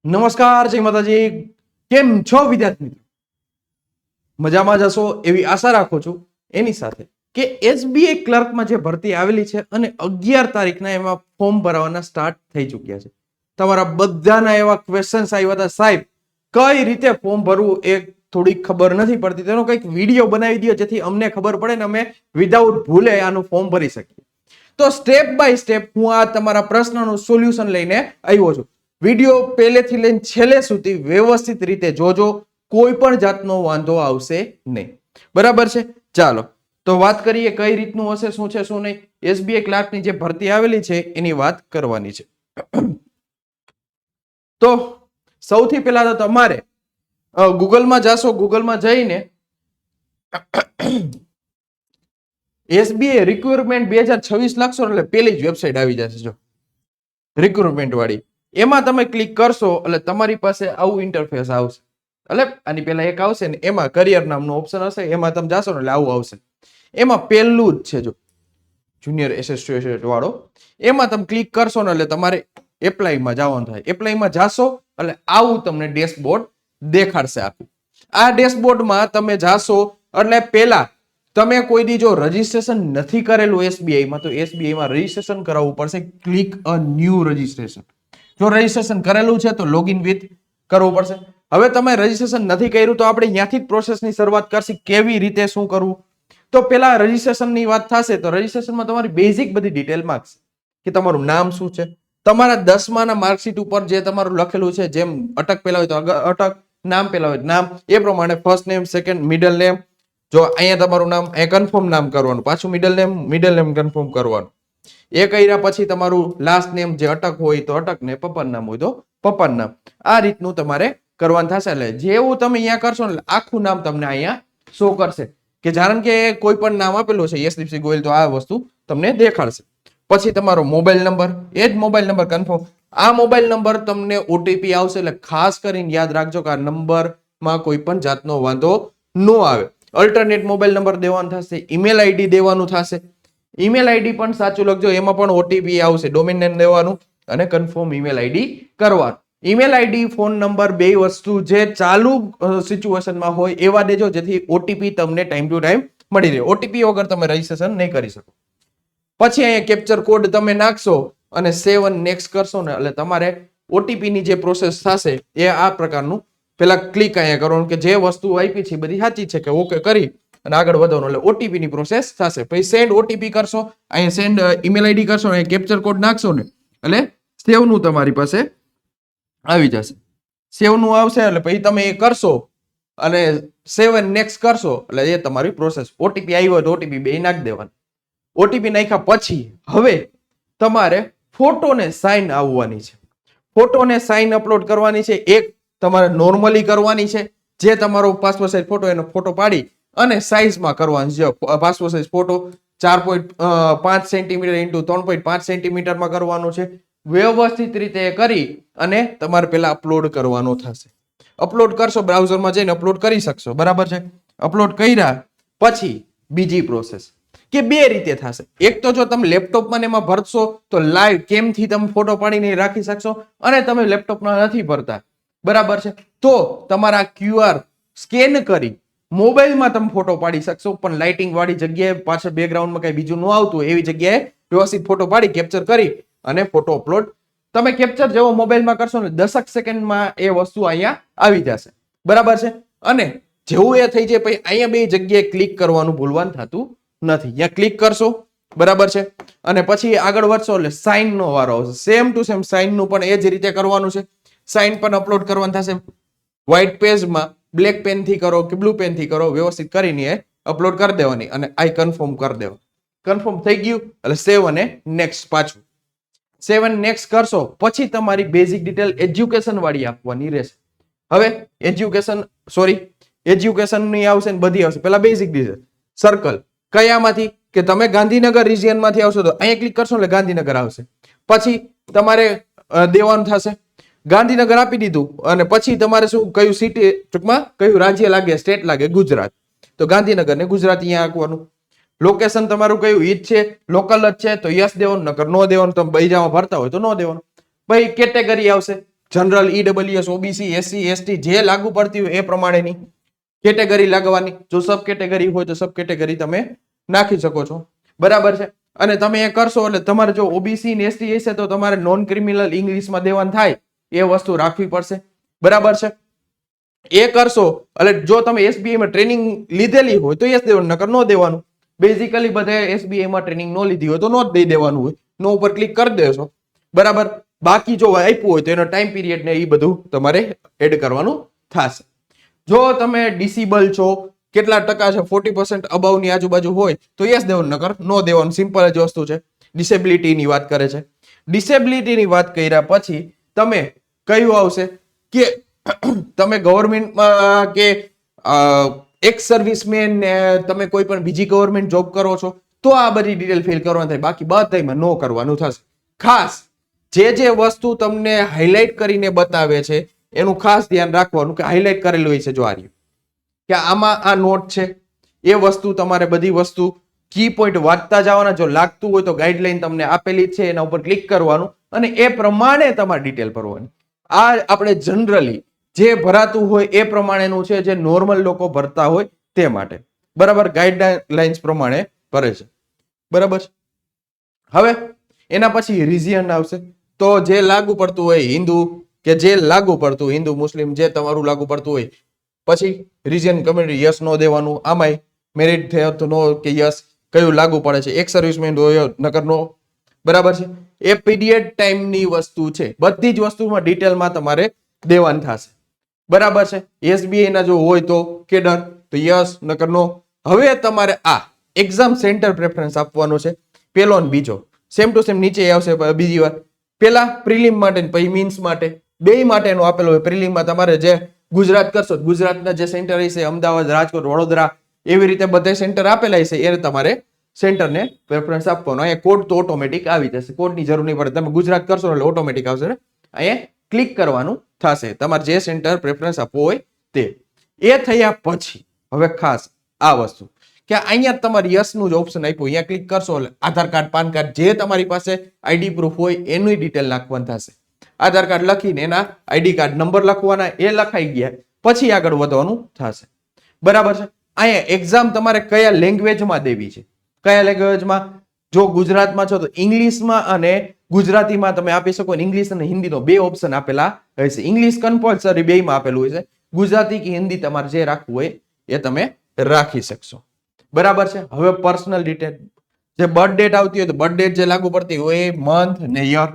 નમસ્કાર, જય માતાજી. કેમ છો વિદ્યાર્થી મિત્રો? મજામાં જ હશો એવી આશા રાખું છું. એની સાથે કે એસબીઆઈ ક્લર્કમાં જે ભરતી આવેલી છે અને 11 તારીખના એમાં ફોર્મ ભરવાના સ્ટાર્ટ થઈ ચૂક્યા છે. તમારા બધાના એવા ક્વેશ્ચન્સ આવ્યા હતા, સાહેબ કઈ રીતે ફોર્મ ભરવું એ થોડીક ખબર નથી પડતી, તેનો કંઈક વિડીયો બનાવી દો જેથી અમને ખબર પડે ને અમે વિધાઉટ ભૂલે આનું ફોર્મ ભરી શકીએ. તો સ્ટેપ બાય સ્ટેપ હું આ તમારા પ્રશ્નનું સોલ્યુશન લઈને આવ્યો છું. વિડીયો પહેલેથી લઈને છેલ્લે સુધી વ્યવસ્થિત રીતે જોજો, કોઈ પણ જાતનો વાંધો આવશે નહીં. બરાબર છે? ચાલો તો વાત કરીએ કઈ રીતનું હશે, શું છે શું નહીં. એસબીઆઈ ક્લાર્કની જે ભરતી આવેલી છે એની વાત કરવાની છે. તો સૌથી પહેલા તો તમારે ગૂગલમાં જાશો, ગૂગલમાં જઈને એસબીઆઈ રિક્રુટમેન્ટ 2026 લખશો એટલે પેલી જ વેબસાઇટ આવી જશે. જો રિક્રુટમેન્ટ વાળી, એમાં તમે ક્લિક કરશો એટલે તમારી પાસે આવું ઇન્ટરફેસ આવશે. એટલે આની પહેલા એક આવશે ને એમાં કરિયર નામનું ઓપ્શન હશે, એમાં તમે જાશો ને એટલે આવું આવશે. એમાં પહેલું જ છે જો જુનિયર એસોસિએટ વાળો, એમાં તમે ક્લિક કરશો ને એટલે તમારે એપ્લાયમાં જવાનું થાય. એપ્લાયમાં જાશો એટલે આવું તમને ડેશબોર્ડ દેખાડશે આખું. આ ડેશબોર્ડમાં તમે જાશો એટલે પહેલા તમે કોઈ દી જો રજીસ્ટ્રેશન નથી કરેલું એસબીઆઈમાં, તો એસબીઆઈમાં રજીસ્ટ્રેશન કરાવવું પડશે. Click a new registration. જો રજીસ્ટ્રેશન કરેલું છે તો લોગિન વિથ કરવું પડશે. હવે તમે રજીસ્ટ્રેશન નથી કર્યું તો આપણે ત્યાંથી જ પ્રોસેસની શરૂઆત કરશી, કેવી રીતે શું કરવું. તો પેલા રજીસ્ટ્રેશનની વાત થશે તો રજીસ્ટ્રેશનમાં તમારી બેઝિક બધી ડિટેલ માંગશે કે તમારું નામ શું છે, તમારા 10માના માર્કશીટ ઉપર જે તમારું લખેલું છે, જેમ અટક પેલા હોય તો અટક, નામ પેલા હોય નામ, એ પ્રમાણે first name, second, middle name. જો અહીંયા તમારું નામ, અહીંયા કન્ફર્મ નામ કરવાનું, પાછું મિડલ નેમ કન્ફર્મ કરવાનું. એ કર્યા પછી તમારું લાસ્ટ નેમ, જે અટક હોય તો અટક ને પપ્પાનું નામ હોય તો પપ્પાનું નામ. આ રીતનું તમારે કરવાનું થશે. એટલે જેવું તમે અહીંયા કરશો ને આખું નામ તમને અહીંયા શો કરશે કે જાણ કે કોઈ પણ નામ આપેલું છે યશદીપસિંહ ગોયલ, તો આ વસ્તુ તમને દેખાડશે. પછી તમારો મોબાઈલ નંબર, એ જ મોબાઈલ નંબર કન્ફર્મ. આ મોબાઈલ નંબર તમને ઓટીપી આવશે, એટલે ખાસ કરીને યાદ રાખજો કે આ નંબરમાં કોઈ પણ જાતનો વાંધો ન આવે. અલ્ટરનેટ મોબાઈલ નંબર દેવાનું થશે, ઈમેલ આઈડી દેવાનું થશે. ઈમેલ આઈડી પણ સાચું લખજો, એમાં પણ ઓટીપી આવશે. ડોમેન નેમ દેવાનું અને કન્ફર્મ ઈમેલ આઈડી કરવાનું. ઈમેલ આઈડી, ફોન નંબર, બે વસ્તુ જે ચાલુ સિચ્યુએશનમાં હોય એવા દેજો, જેથી ઓટીપી તમને ટાઈમ ટુ ટાઈમ મળી રહે. ઓટીપી વગર તમે રજીસ્ટ્રેશન નહીં કરી શકો. પછી અહીંયા કેપ્ચર કોડ તમે નાખશો અને સેવ અને નેક્સ્ટ કરશો ને એટલે તમારે ઓટીપી ની જે પ્રોસેસ થશે એ આ પ્રકારનું પેલા ક્લિક અહીંયા કરવાનું કે જે વસ્તુ આપી છે બધી સાચી છે કે ઓકે કરી અને આગળ વધવાનું. એટલે ઓટીપી ની પ્રોસેસ થશે. પછી સેન્ડ ઓટીપી કરશો, અહીંયા સેન્ડ ઈમેલ આઈડી કરશો, અહીંયા કેપ્ચર કોડ નાખશો ને એટલે સેવ નું તમારી પાસે આવી જશે. સેવ નું આવશે એટલે પછી તમે એ કરશો અને સેવ એન્ડ નેક્સ્ટ કરશો એટલે એ તમારી પ્રોસેસ. ઓટીપી આવ્યો હોય તો ઓટીપી બે નાખી દેવાનું. ઓટીપી નાખ્યા પછી હવે તમારે ફોટોને સાઇન આવવાની છે. ફોટોને સાઇન અપલોડ કરવાની છે. એક તમારે નોર્મલી કરવાની છે, જે તમારો પાસપોર્ટ સાઇઝ ફોટો એનો ફોટો પાડી અને સાઇઝમાં કરવાની છે. Passport size photo 4.5 centimetre into 3.5 સેન્ટીમીટરમાં કરવાનું છે. વ્યવસ્થિત રીતે કરી અને તમારે પેલા અપલોડ કરવાનો થશે. અપલોડ કરશો, બ્રાઉઝરમાં જઈને અપલોડ કરી શકશો. બરાબર છે? અપલોડ કર્યા પછી બીજી પ્રોસેસ કે બે રીતે થશે. એક તો જો તમે લેપટોપમાં એમાં ભરશો તો લાઈવ કેમથી તમે ફોટો પાડીને રાખી શકશો, અને તમે લેપટોપમાં નથી ભરતા, બરાબર છે, તો તમારા QR સ્કેન કરી મોબાઈલમાં તમે ફોટો પાડી શકશો. પણ લાઇટિંગ વાળી જગ્યાએ પાછળ બેકગ્રાઉન્ડમાં કઈ બીજું ન આવતું એવી જગ્યાએ વ્યવસ્થિત ફોટો પાડી કેપ્ચર કરી અને ફોટો અપલોડ તમે કેપ્ચર જેવો મોબાઈલમાં કરશો ને 10 સેકન્ડમાં એ વસ્તુ અહીંયા આવી જશે. બરાબર છે? અને જેવું એ થઈ જાય પછી અહીંયા બે જગ્યાએ ક્લિક કરવાનું ભૂલવાનું થતું નથી. ત્યાં ક્લિક કરશો, બરાબર છે, અને પછી આગળ વધશો એટલે સાઇન નો વારો આવશે. સેમ ટુ સેમ સાઇન નું પણ એ જ રીતે કરવાનું છે. સાઇન પણ અપલોડ કરવાનું થશે. વ્હાઈટ પેજમાં બ્લેક પેન થી કરો કે બ્લુ પેન થી કરો, વ્યવસ્થિત કરીને એ અપલોડ કરી દેવાની અને આઈ કન્ફર્મ કરી દેવાનું. કન્ફર્મ થઈ ગયું એટલે સેવ અને નેક્સ્ટ. પાછું સેવ અને નેક્સ્ટ કરશો પછી તમારી બેઝિક ડિટેલ એજ્યુકેશન વાળી આપવાની રહેશે. હવે એજ્યુકેશન ની આવશે ને બધી આવશે. પેલા બેઝિક ડિટેલ સર્કલ કયામાંથી કે તમે ગાંધીનગર રિજિયન માંથી આવશો તો અહીંયા ક્લિક કરશો એટલે ગાંધીનગર આવશે. પછી તમારે દેવાનું થશે. ગાંધીનગર આપી દીધું અને પછી તમારે શું, કયું સિટી, ટૂંકમાં કયું રાજ્ય લાગે, સ્ટેટ લાગે, ગુજરાત, તો ગાંધીનગર ને ગુજરાત અહીંયા આપવાનું. લોકેશન તમારું કયું ઈજ છે, લોકલ જ છે તો યસ દેવાનું, નકર નો દેવાનું. તમે બીજામાં ભરતા હોય તો નો દેવાનું. પછી કેટેગરી આવશે. General, EWS, OBC, SC, ST જે લાગુ પડતી હોય એ પ્રમાણેની કેટેગરી લાગવાની. જો સબ કેટેગરી હોય તો સબ કેટેગરી તમે નાખી શકો છો. બરાબર છે. અને તમે એ કરશો એટલે તમારે જો ઓબીસી ને એસટી હશે તો તમારે નોન ક્રિમિનલ ઇંગ્લિશમાં દેવાનું થાય એ વસ્તુ રાખવી પડશે. બરાબર છે. એ કરશો એટલે જો તમે એસબીઆઈ માં ટ્રેનિંગ લીધેલી હોય તો યસ દેવાનું, નકર નો દેવાનું. બેઝિકલી બધા એસબીઆઈ માં ટ્રેનિંગ નો લીધી હોય તો નો જ દઈ દેવાનું હોય. નો ઉપર ક્લિક કરી દેશો. બરાબર. બાકી જો આપ્યું હોય તો એનો ટાઈમ પીરિયડ ને એ બધું તમારે એડ કરવાનું થશે. જો તમે ડિસેબલ છો, કેટલા ટકા છે, 40% અબાવ ની આજુબાજુ હોય તો યસ દેવાનું, નકર નો દેવાનું. સિમ્પલ જ વસ્તુ છે. ડિસેબિલિટી ની વાત કરે છે. ડિસેબિલિટી ની વાત કર્યા પછી તમે કયું આવશે કે તમે ગવર્મેન્ટમાં કે એક્સ સર્વિસમેન ને તમે કોઈ પણ બીજી ગવર્મેન્ટ જોબ કરો છો તો આ બધી ડિટેલ ફિલ કરવાની થાય. બાકી બધામાં નો કરવાનું થશે. ખાસ જે વસ્તુ તમને હાઇલાઇટ કરીને બતાવે છે એનું ખાસ ધ્યાન રાખવાનું કે હાઇલાઇટ કરેલું હોય છે. જો આ રહ્યું કે આમાં આ નોટ છે એ વસ્તુ તમારે બધી વસ્તુ કી પોઈન્ટ વાંચતા જવાના. જો લાગતું હોય તો ગાઈડલાઈન તમને આપેલી છે એના ઉપર ક્લિક કરવાનું અને એ પ્રમાણે તમારે ડિટેલ ભરવાની. આ આપણે જનરલી જે ભરાતું હોય એ પ્રમાણેનું છે, જે નોર્મલ લોકો ભરતા હોય તે માટે. બરાબર. ગાઈડલાઇન્સ પ્રમાણે ભરે છે. બરાબર. હવે એના પછી રિજિયન આવશે. તો જે લાગુ પડતું હોય હિન્દુ કે જે લાગુ પડતું હિન્દુ મુસ્લિમ જે તમારું લાગુ પડતું હોય પછી રિજિયન કમ્યુનિટી યસ નો દેવાનું. આમાંય મેરિટ થયો તો નો કે યસ કયું લાગુ પડે છે. એક્સ સર્વિસમેન હોય નકર નો. બરાબર છે. એ પીરિયડ ટાઈમ ની વસ્તુ છે. બધી જ વસ્તુમાં ડિટેલમાં તમારે દેવાનું થશે. બરાબર છે. એસબીઆઈ ના જો હોય તો કેડર તો યસ નકર નો. હવે તમારે આ એક્ઝામ સેન્ટર પ્રેફરન્સ આપવાનો છે. પેલો ને બીજો સેમ ટુ સેમ નીચે આવશે. બીજી વાર પેલા પ્રિલિમ માટે પછી મીન્સ માટે બે માટેનું આપેલું હોય. પ્રિલિમમાં તમારે જે ગુજરાત કરશો ગુજરાતના જે સેન્ટર હશે અમદાવાદ, રાજકોટ, વડોદરા એવી રીતે બધા સેન્ટર આપેલા હશે એ તમારે સેન્ટરને પ્રેફરન્સ આપવાનો. અહીંયા કોડ તો ઓટોમેટિક આવી જશે. કોડની જરૂર નહીં પડે. તમે ગુજરાત કરશો એટલે ઓટોમેટિક આવશે ને. અહીંયા ક્લિક કરવાનું થશે તમારે જે સેન્ટર પ્રેફરન્સ આપવો હોય તે. એ થયા પછી હવે ખાસ આ વસ્તુ કે અહીંયા તમારે યસ નું જ ઓપ્શન આપ્યું. અહીંયા ક્લિક કરશો એટલે આધાર કાર્ડ, પાન કાર્ડ જે તમારી પાસે આઈડી પ્રૂફ હોય એની ડિટેલ નાખવાનું થશે. આધાર કાર્ડ લખીને એના આઈડી કાર્ડ નંબર લખવાના. એ લખાઈ ગયા પછી આગળ વધવાનું થશે. બરાબર છે. અહીંયા એક્ઝામ તમારે કયા લેંગ્વેજમાં દેવી છે, કયા લેંગ્વેજમાં. જો ગુજરાતમાં છો તો ઇંગ્લિશમાં અને ગુજરાતીમાં તમે આપી શકો. ઇંગ્લિશ અને હિન્દીનો બે ઓપ્શન આપેલા હશે. ઇંગ્લિશ કમ્પલસરી બેયમાં આપેલું હોય છે. ગુજરાતી કે હિન્દી તમારે જે રાખવું હોય એ તમે રાખી શકશો. બરાબર છે. હવે પર્સનલ ડિટેલ જે બર્થ ડેટ આવતી હોય તો બર્થ ડેટ જે લાગુ પડતી હોય મંથ ને યર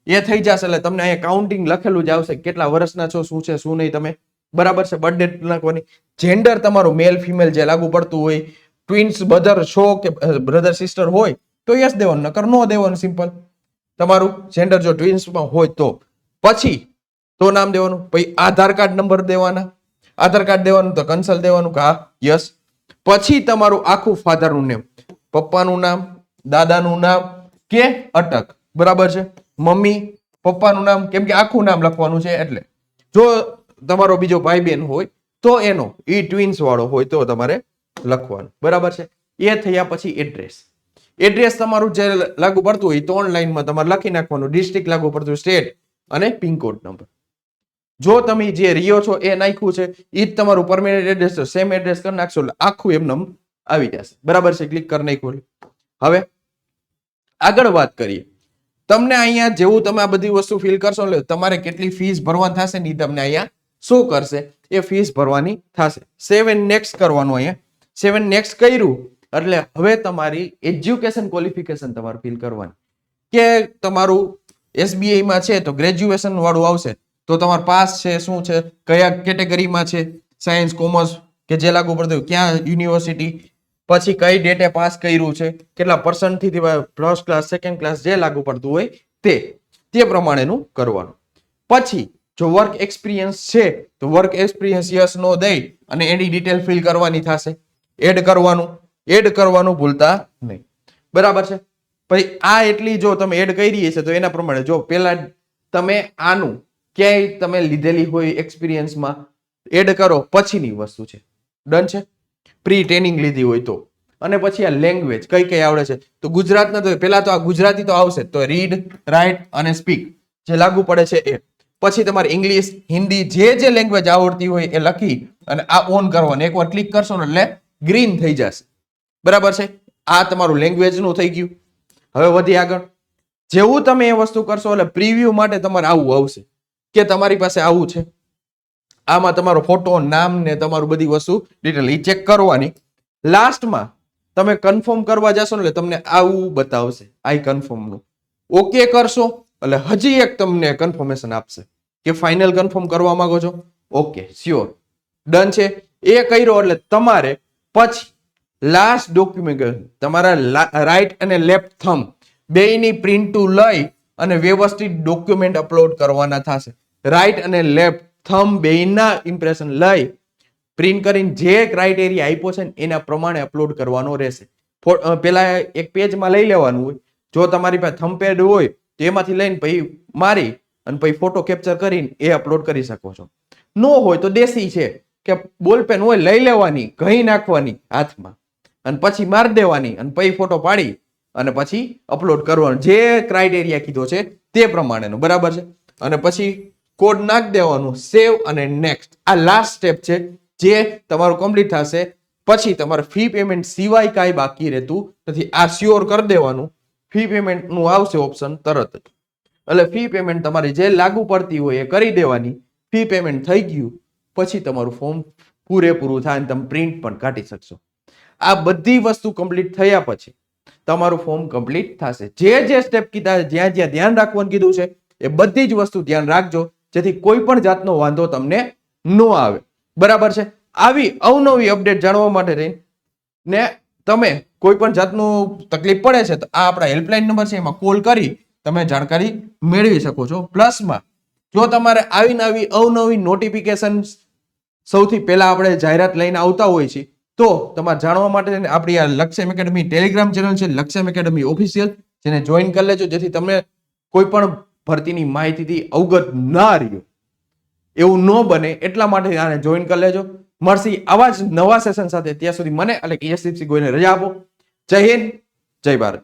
એ થઈ જશે. એટલે તમને અહીંયા કાઉન્ટિંગ લખેલું જ આવશે કેટલા વર્ષના છો, શું છે શું નહીં તમે. બરાબર છે. બર્થ ડેટ નાખવાની. જેન્ડર તમારું મેલ ફિમેલ જે લાગુ પડતું હોય. ટ્વિન્સ બ્રધર છો કે બ્રધર સિસ્ટર હોય તો યસ દેવાનું, નકર નો દેવાનું. સિમ્પલ. તમારું જેન્ડર જો ટ્વિન્સમાં હોય તો પછી તો નામ દેવાનું. પછી આધાર કાર્ડ નંબર દેવાના. આધાર કાર્ડ દેવાનું તો કન્સલ દેવાનું કે હા યસ. પછી તમારું આખું ફાધરનું નેમ, પપ્પાનું નામ, દાદાનું નામ કે અટક. બરાબર છે. મમ્મી પપ્પાનું નામ, કેમ કે આખું નામ લખવાનું છે એટલે. જો તમારો બીજો ભાઈ બહેન હોય તો એનો ઈ ટ્વિન્સ વાળો હોય તો તમારે લખવાનું. બરાબર છે. એ થયા પછી એડ્રેસ. એડ્રેસ તમારું જે લાગુ પડતું હોય તો ઓનલાઈનમાં તમારે લખી નાખવાનું. ડિસ્ટ્રિક્ટ લાગુ પડતું, સ્ટેટ અને પિનકોડ નંબર. જો તમે જે રહ્યો છો એ નાખ્યું છે એ જ તમારું પરમેનન્ટ એડ્રેસ છે. સેમ એડ્રેસ કરી નાખશો એટલે આખું એમને આવી જશે. બરાબર છે. ક્લિક કરી નાખ્યું. હવે આગળ વાત કરીએ. તમને અહીંયા જેવું તમે આ બધી વસ્તુ ફિલ કરશો એટલે તમારે કેટલી ફીસ ભરવાની થશે ને તમને અહીંયા શું કરશે એ ફીસ ભરવાની થશે. 7 નેક્સ્ટ કરવાનું. અહીંયા 7 નેક્સ્ટ કર્યું એટલે હવે તમારી એજ્યુકેશન ક્વોલિફિકેશન તમારે ફિલ કરવાની કે તમારું એસબીઆઈ માં છે તો ગ્રેજ્યુએશન વાળું આવશે તો તમારું પાસ છે, શું છે, કયા કેટેગરીમાં છે, સાયન્સ, કોમર્સ કે જે લાગુ પડતું ક્યાં યુનિવર્સિટી, પછી કઈ ડેટે પાસ કર્યું છે, કેટલા પર્સન્ટથી ફર્સ્ટ ક્લાસ, સેકન્ડ ક્લાસ જે લાગુ પડતું હોય તે પ્રમાણેનું કરવાનું. પછી જો વર્ક એક્સપિરિયન્સ છે તો વર્ક એક્સપિરિયન્સ યસ નો દઈ અને એની ડિટેલ ફિલ કરવાની થશે. એડ કરવાનું ભૂલતા નહીં. બરાબર છે. પછી આ એટલી જો તમે એડ કરી છે તો એના પ્રમાણે જો પેલા તમે આનું ક્યાંય તમે લીધેલી હોય એક્સપિરિયન્સમાં એડ કરો પછીની વસ્તુ છે. ડન છે. પ્રી ટ્રેનિંગ લીધી હોય તો. અને પછી આ લેંગ્વેજ કઈ કઈ આવડે છે તો ગુજરાતના તો પેલા તો આ ગુજરાતી તો આવશે તો રીડ, રાઇટ અને સ્પીક જે લાગુ પડે છે એ. પછી તમારે ઇંગ્લિશ, હિન્દી જે લેંગ્વેજ આવડતી હોય એ લખી અને આ ઓન કરવાનું. એકવાર ક્લિક કરશો ને એટલે ગ્રીન થઈ જશે. બરાબર છે. આ તમારું લેંગ્વેજ નું થઈ ગયું. હવે વધી આગળ. જેવું તમે એ વસ્તુ કરશો એટલે પ્રીવ્યુ માટે તમારે આવું આવશે કે તમારી પાસે આવું છે. આમાં તમારો ફોટો, નામ ને તમારું બધી વસ્તુ ડિટેલ એ ચેક કરવાની. લાસ્ટમાં તમે કન્ફર્મ કરવા જશો ને એટલે તમને આવું બતાવશે. આઈ કન્ફર્મ નું ઓકે કરશો એટલે હજી એક તમને કન્ફર્મેશન આપશે કે ફાઇનલ કન્ફર્મ કરવા માંગો છો. ઓકે, શ્યોર, ડન છે. એ કર્યો એટલે તમારે પછી લાસ્ટ ડોક્યુમેન્ટ તમારા રાઈટ અને લેફ્ટ થંબ બેયની પ્રિન્ટ લઈ અને વ્યવસ્થિત ડોક્યુમેન્ટ અપલોડ કરવાના થશે. રાઈટ અને લેફ્ટ થંબ બેયના ઇમ્પ્રેશન લઈ પ્રિન્ટ કરીને જે ક્રાઇટેરિયા આપ્યો છે ને એના પ્રમાણે અપલોડ કરવાનો રહેશે. પેલા એક પેજમાં લઈ લેવાનું હોય. જો તમારી પાસે થંબપેડ હોય તો એમાંથી લઈને પછી મારી અને પછી ફોટો કેપ્ચર કરીને એ અપલોડ કરી શકો છો. નો હોય તો દેશી છે કે બોલપેન હોય લઈ લેવાની, ઘઈ નાખવાની હાથમાં અને પછી મારી દેવાની અને પછી ફોટો પાડી અને પછી અપલોડ કરવાનો. જે ક્રાઇટેરિયા કીધો છે તે પ્રમાણેનો. બરાબર છે. અને પછી કોડ નાખી દેવાનું, સેવ અને નેક્સ્ટ. આ લાસ્ટ સ્ટેપ છે જે તમારું કમ્પ્લીટ થશે. પછી તમારે ફી પેમેન્ટ સિવાય કાંઈ બાકી રહેતું નથી. આ શ્યોર કરી દેવાનું. ફી પેમેન્ટ નું આવશે ઓપ્શન તરત જ. એટલે ફી પેમેન્ટ તમારી જે લાગુ પડતી હોય એ કરી દેવાની. ફી પેમેન્ટ થઈ ગયું પછી તમારું ફોર્મ પૂરેપૂરું થાય અને તમે પ્રિન્ટ પણ કાઢી શકશો. આ બધી વસ્તુ કમ્પ્લીટ થયા પછી તમારું ફોર્મ કમ્પ્લીટ થશે. જે સ્ટેપ કીધા, જ્યાં ધ્યાન રાખવાનું કીધું છે એ બધી જ વસ્તુ ધ્યાન રાખજો જેથી કોઈ પણ જાતનો વાંધો તમને ન આવે. બરાબર છે. આવી અવનવી અપડેટ જાણવા માટે રહીને ને તમે કોઈ પણ જાતનું તકલીફ પડે છે તો આ આપણા હેલ્પલાઇન નંબર છે એમાં કોલ કરી તમે જાણકારી મેળવી શકો છો. પ્લસમાં જો તમારે આવી અવનવી નોટિફિકેશન સૌથી પહેલા આપણે જાહેરાત લઈને આવતા હોય છે તો તમારે જાણવા માટે આપણી આ લક્ષ્યમ એકેડમી ટેલિગ્રામ ચેનલ છે, લક્ષ્યમ એકેડમી ઓફિશિયલ, જેને જોઈન કરી લેજો જેથી તમે કોઈ પણ ભરતીની માહિતીથી અવગત ના રહ્યો. એવું ન બને એટલા માટે આને જોઈન કરી લેજો. મળશે આવા જ નવા સેશન સાથે. ત્યાં સુધી મને એટલે કે યશદીપસિંહ ગોયલને રજા આપો. જય હિન્દ, જય ભારત.